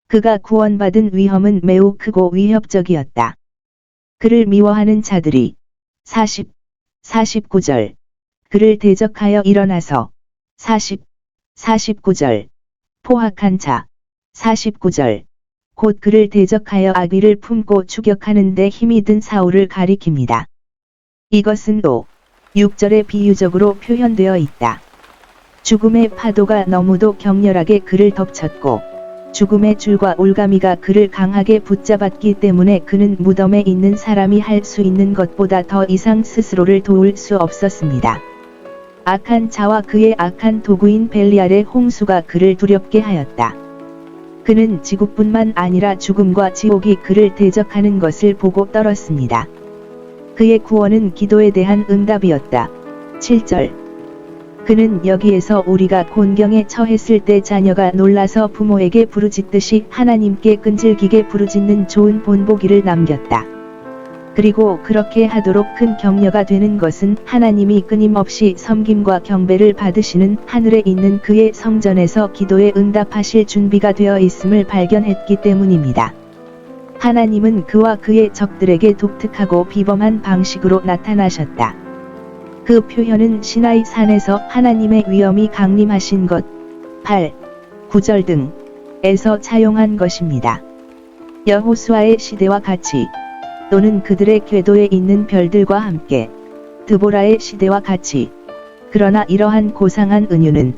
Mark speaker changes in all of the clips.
Speaker 1: 그가 구원받은 위험은 매우 크고 위협적이었다. 그를 미워하는 자들이 49절 그를 대적하여 일어나서 49절 포악한 자 49절 곧 그를 대적하여 악의를 품고 추격하는 데 힘이 든 사울을 가리킵니다. 이것은 또 6절에 비유적으로 표현되어 있다. 죽음의 파도가 너무도 격렬하게 그를 덮쳤고 죽음의 줄과 올가미가 그를 강하게 붙잡았기 때문에 그는 무덤에 있는 사람이 할 수 있는 것보다 더 이상 스스로를 도울 수 없었습니다. 악한 자와 그의 악한 도구인 벨리알의 홍수가 그를 두렵게 하였다. 그는 지구뿐만 아니라 죽음과 지옥이 그를 대적하는 것을 보고 떨었습니다. 그의 구원은 기도에 대한 응답이었다. 7절 그는 여기에서 우리가 곤경에 처했을 때 자녀가 놀라서 부모에게 부르짖듯이 하나님께 끈질기게 부르짖는 좋은 본보기를 남겼다. 그리고 그렇게 하도록 큰 격려가 되는 것은 하나님이 끊임없이 섬김과 경배를 받으시는 하늘에 있는 그의 성전에서 기도에 응답하실 준비가 되어 있음을 발견했기 때문입니다. 하나님은 그와 그의 적들에게 독특하고 비범한 방식으로 나타나셨다. 그 표현은 시나이 산에서 하나님의 위엄이 강림하신 것, 8, 9절 등에서 차용한 것입니다. 여호수아의 시대와 같이 또는 그들의 궤도에 있는 별들과 함께 드보라의 시대와 같이 그러나 이러한 고상한 은유는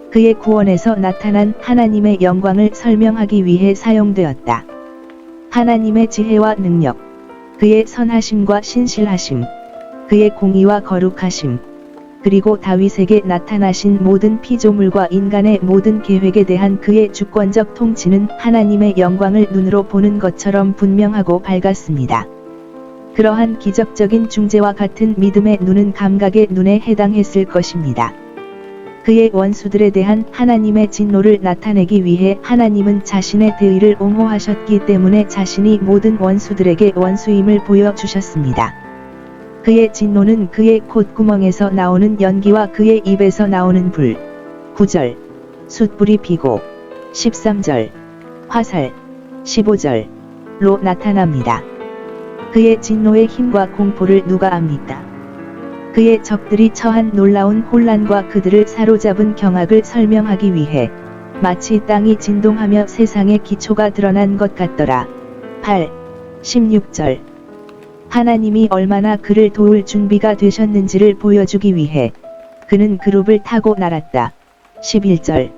Speaker 1: 그의 구원에서 나타난 하나님의 영광을 설명하기 위해 사용되었다. 하나님의 지혜와 능력, 그의 선하심과 신실하심, 그의 공의와 거룩하심, 그리고 다윗에게 나타나신 모든 피조물과 인간의 모든 계획에 대한 그의 주권적 통치는 하나님의 영광을 눈으로 보는 것처럼 분명하고 밝았습니다. 그러한 기적적인 중재와 같은 믿음의 눈은 감각의 눈에 해당했을 것입니다. 그의 원수들에 대한 하나님의 진노를 나타내기 위해 하나님은 자신의 대의를 옹호하셨기 때문에 자신이 모든 원수들에게 원수임을 보여주셨습니다. 그의 진노는 그의 콧구멍에서 나오는 연기와 그의 입에서 나오는 불, 9절, 숯불이 피고, 13절, 화살, 15절로 나타납니다. 그의 진노의 힘과 공포를 누가 압니까? 그의 적들이 처한 놀라운 혼란과 그들을 사로잡은 경악을 설명하기 위해 마치 땅이 진동하며 세상의 기초가 드러난 것 같더라. 8, 16절 하나님이 얼마나 그를 도울 준비가 되셨는지를 보여주기 위해 그는 그룹을 타고 날았다. 11절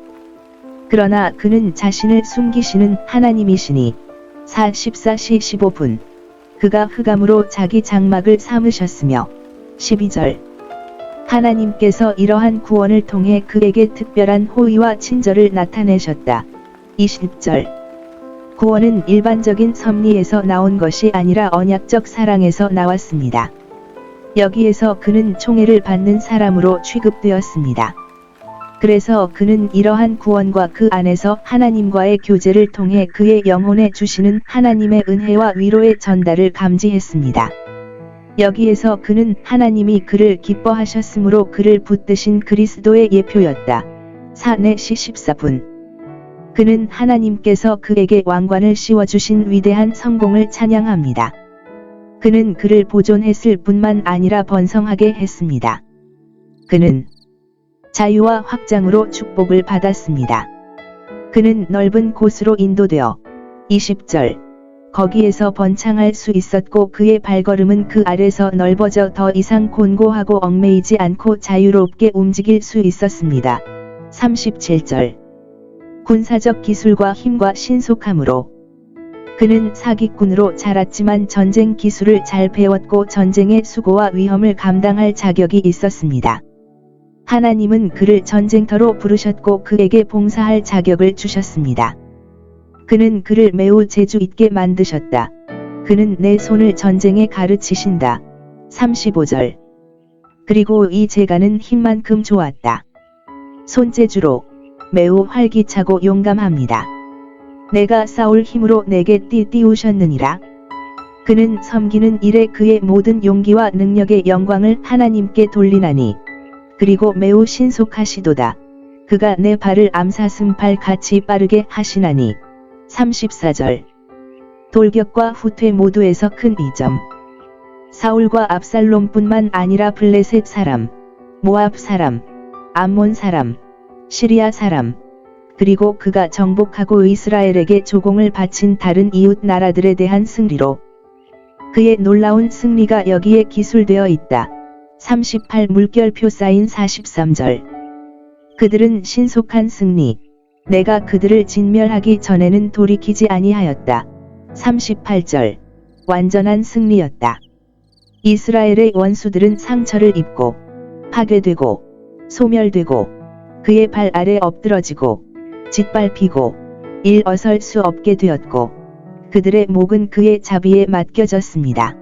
Speaker 1: 그러나 그는 자신을 숨기시는 하나님이시니 14시 15분 그가 흑암으로 자기 장막을 삼으셨으며 12절 하나님께서 이러한 구원을 통해 그에게 특별한 호의와 친절을 나타내셨다. 20절 구원은 일반적인 섭리에서 나온 것이 아니라 언약적 사랑에서 나왔습니다. 여기에서 그는 총애를 받는 사람으로 취급되었습니다. 그래서 그는 이러한 구원과 그 안에서 하나님과의 교제를 통해 그의 영혼에 주시는 하나님의 은혜와 위로의 전달을 감지했습니다. 여기에서 그는 하나님이 그를 기뻐하셨으므로 그를 붙드신 그리스도의 예표였다. 4시 14분 그는 하나님께서 그에게 왕관을 씌워주신 위대한 성공을 찬양합니다. 그는 그를 보존했을 뿐만 아니라 번성하게 했습니다. 그는 자유와 확장으로 축복을 받았습니다. 그는 넓은 곳으로 인도되어 20절 거기에서 번창할 수 있었고 그의 발걸음은 그 아래서 넓어져 더 이상 곤고하고 얽매이지 않고 자유롭게 움직일 수 있었습니다. 37절 군사적 기술과 힘과 신속함으로 그는 사기꾼으로 자랐지만 전쟁 기술을 잘 배웠고 전쟁의 수고와 위험을 감당할 자격이 있었습니다. 하나님은 그를 전쟁터로 부르셨고 그에게 봉사할 자격을 주셨습니다. 그는 그를 매우 재주 있게 만드셨다. 그는 내 손을 전쟁에 가르치신다. 35절 그리고 이 재간은 힘만큼 좋았다. 손재주로 매우 활기차고 용감합니다. 내가 싸울 힘으로 내게 띄우셨느니라. 그는 섬기는 일에 그의 모든 용기와 능력의 영광을 하나님께 돌리나니 그리고 매우 신속하시도다. 그가 내 발을 암사슴 발같이 빠르게 하시나니 34절. 돌격과 후퇴 모두에서 큰 이점. 사울과 압살롬뿐만 아니라 블레셋 사람, 모압 사람, 암몬 사람, 시리아 사람, 그리고 그가 정복하고 이스라엘에게 조공을 바친 다른 이웃 나라들에 대한 승리로 그의 놀라운 승리가 여기에 기술되어 있다. 38 물결표 사인 43절. 그들은 신속한 승리. 내가 그들을 진멸하기 전에는 돌이키지 아니하였다. 38절. 완전한 승리였다. 이스라엘의 원수들은 상처를 입고 파괴되고 소멸되고 그의 발 아래 엎드러지고 짓밟히고 일어설 수 없게 되었고 그들의 목은 그의 자비에 맡겨졌습니다.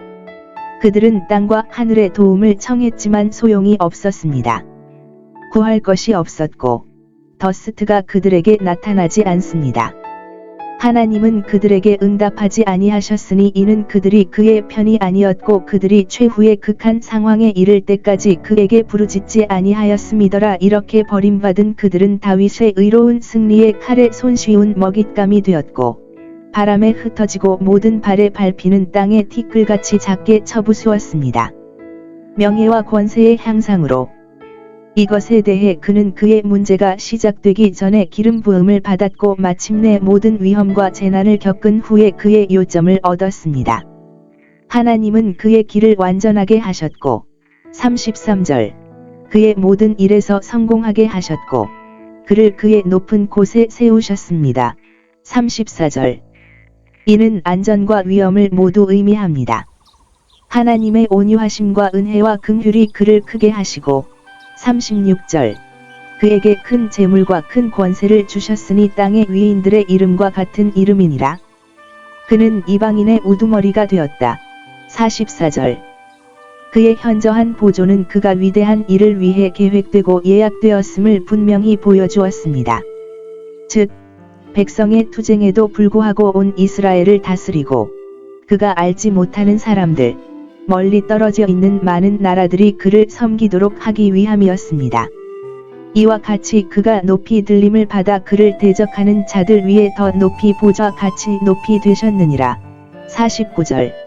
Speaker 1: 그들은 땅과 하늘의 도움을 청했지만 소용이 없었습니다. 구할 것이 없었고 더스트가 그들에게 나타나지 않습니다. 하나님은 그들에게 응답하지 아니하셨으니 이는 그들이 그의 편이 아니었고 그들이 최후의 극한 상황에 이를 때까지 그에게 부르짖지 아니하였음이더라. 이렇게 버림받은 그들은 다윗의 의로운 승리에 칼에 손쉬운 먹잇감이 되었고 바람에 흩어지고 모든 발에 밟히는 땅에 티끌같이 작게 쳐부수었습니다. 명예와 권세의 향상으로 이것에 대해 그는 그의 문제가 시작되기 전에 기름 부음을 받았고 마침내 모든 위험과 재난을 겪은 후에 그의 요점을 얻었습니다. 하나님은 그의 길을 완전하게 하셨고 33절. 그의 모든 일에서 성공하게 하셨고 그를 그의 높은 곳에 세우셨습니다. 34절. 이는 안전과 위험을 모두 의미합니다. 하나님의 온유하심과 은혜와 긍휼이 그를 크게 하시고 36절. 그에게 큰 재물과 큰 권세를 주셨으니 땅의 위인들의 이름과 같은 이름이니라. 그는 이방인의 우두머리가 되었다. 44절. 그의 현저한 보조는 그가 위대한 일을 위해 계획되고 예약되었음을 분명히 보여주었습니다. 즉, 백성의 투쟁에도 불구하고 온 이스라엘을 다스리고 그가 알지 못하는 사람들, 멀리 떨어져 있는 많은 나라들이 그를 섬기도록 하기 위함이었습니다. 이와 같이 그가 높이 들림을 받아 그를 대적하는 자들 위에 더 높이 보좌 같이 높이 되셨느니라. 49절.